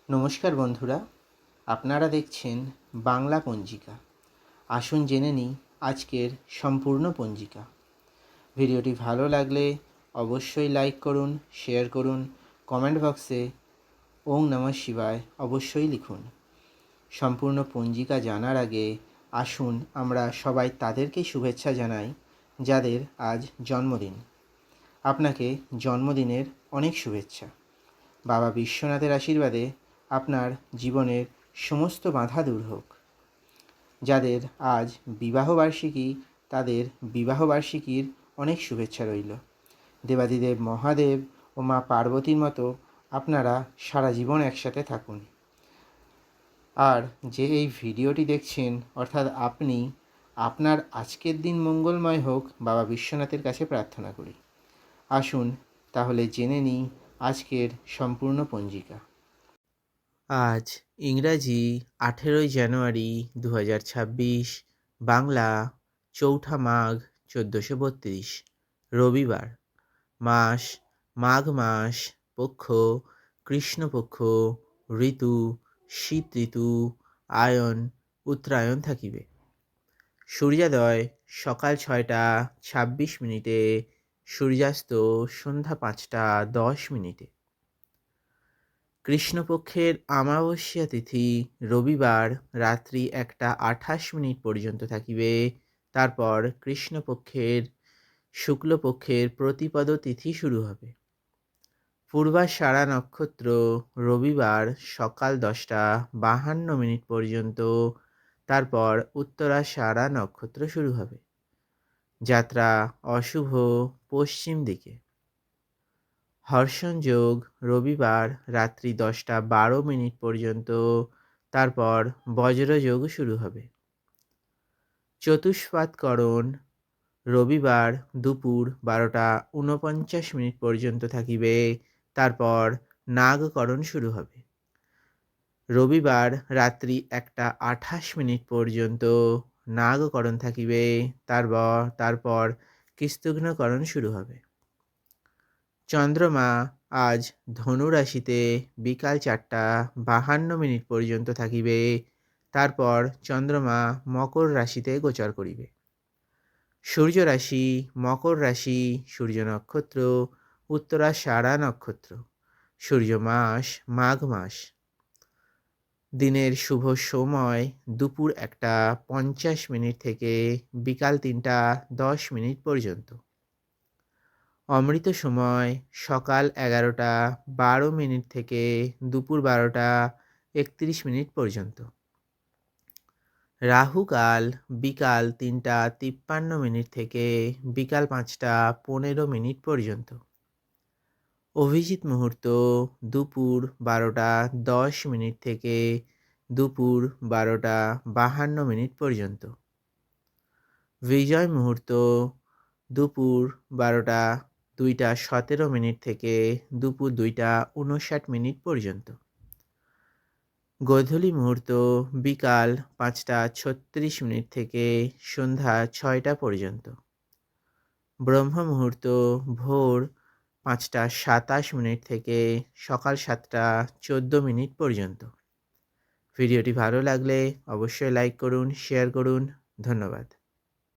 নমস্কার বন্ধুরা, আপনারা দেখছেন বাংলা পঞ্জিকা। আসুন জেনে নিই আজকের সম্পূর্ণ পঞ্জিকা। ভিডিওটি ভালো লাগলে অবশ্যই লাইক করুন, শেয়ার করুন, কমেন্ট বক্সে ওং নমঃ শিবায় অবশ্যই লিখুন। সম্পূর্ণ পঞ্জিকা জানার আগে আসুন আমরা সবাই তাদেরকে শুভেচ্ছা জানাই যাদের আজ জন্মদিন। আপনাকে জন্মদিনের অনেক শুভেচ্ছা। বাবা বিশ্বনাথের আশীর্বাদে আপনার জীবনের সমস্ত বাধা দূর হোক। যাদের আজ বিবাহবার্ষিকী তাদের বিবাহবার্ষিকীর অনেক শুভেচ্ছা রইল। দেবাদিদেব মহাদেব ও মা পার্বতীর মতো আপনারা সারা জীবন একসাথে থাকুন। আর যে এই ভিডিওটি দেখছেন অর্থাৎ আপনি, আপনার আজকের দিন মঙ্গলময় হোক বাবা বিশ্বনাথের কাছে প্রার্থনা করি। আসুন তাহলে জেনে নিই আজকের সম্পূর্ণ পঞ্জিকা। আজ ইংরাজি 18ই জানুয়ারি 2026, বাংলা 4 মাঘ 1432, রবিবার। মাস মাঘ মাস, পক্ষ কৃষ্ণপক্ষ, ঋতু শীত ঋতু, আয়ন উত্তরায়ণ থাকিবে। সূর্যোদয় সকাল 6টা 26 মিনিটে, সূর্যাস্ত সন্ধ্যা 5টা 10 মিনিটে। কৃষ্ণপক্ষের অমাবস্যা তিথি রবিবার রাত্রি 1টা 28 মিনিট পর্যন্ত থাকিবে। তারপর কৃষ্ণপক্ষের শুক্লপক্ষের প্রতিপদ তিথি শুরু হবে। পূর্বাষাঢ়া নক্ষত্র রবিবার সকাল 10টা 52 মিনিট পর্যন্ত, তারপর উত্তরাষাঢ়া নক্ষত্র শুরু হবে। যাত্রা অশুভ পশ্চিম দিকে। হর্ষণযোগ রবিবার রাত্রি 10টা 12 মিনিট পর্যন্ত, তারপর বজ্রযোগ শুরু হবে। চতুষ্পাদকরণ রবিবার দুপুর 12টা 49 মিনিট পর্যন্ত থাকিবে। তারপর নাগকরণ শুরু হবে। রবিবার রাত্রি 1টা 28 মিনিট পর্যন্ত নাগকরণ থাকিবে। তারপর কৃষ্ণগ্নকরণ শুরু হবে। চন্দ্রমা আজ ধনু রাশিতে বিকাল 4টা 52 মিনিট পর্যন্ত থাকিবে। তারপর চন্দ্রমা মকর রাশিতে গোচর করিবে। সূর্য রাশি মকর রাশি, সূর্য নক্ষত্র উত্তরাষাঢ়া নক্ষত্র, সূর্য মাস মাঘ মাস। দিনের শুভ সময় দুপুর 1টা 50 মিনিট থেকে বিকাল 3টা 10 মিনিট পর্যন্ত। অমৃত সময় সকাল 11টা 12 মিনিট থেকে দুপুর 12টা 31 মিনিট পর্যন্ত। রাহুকাল বিকাল 3টা 53 মিনিট থেকে বিকাল 5টা 15 মিনিট পর্যন্ত। অভিজিৎ মুহূর্ত দুপুর 12টা 10 মিনিট থেকে দুপুর 12টা 52 মিনিট পর্যন্ত। বিজয় মুহূর্ত দুপুর 12টা 2টা 17 মিনিট থেকে দুপুর 2টা 59 মিনিট পর্যন্ত। গোধূলি মুহূর্ত বিকাল 5টা 36 মিনিট থেকে সন্ধ্যা 6টা পর্যন্ত। ব্রহ্ম মুহূর্ত ভোর 5টা 27 মিনিট থেকে সকাল 7টা 14 মিনিট পর্যন্ত। ভিডিওটি ভালো লাগলে অবশ্যই লাইক করুন, শেয়ার করুন। ধন্যবাদ।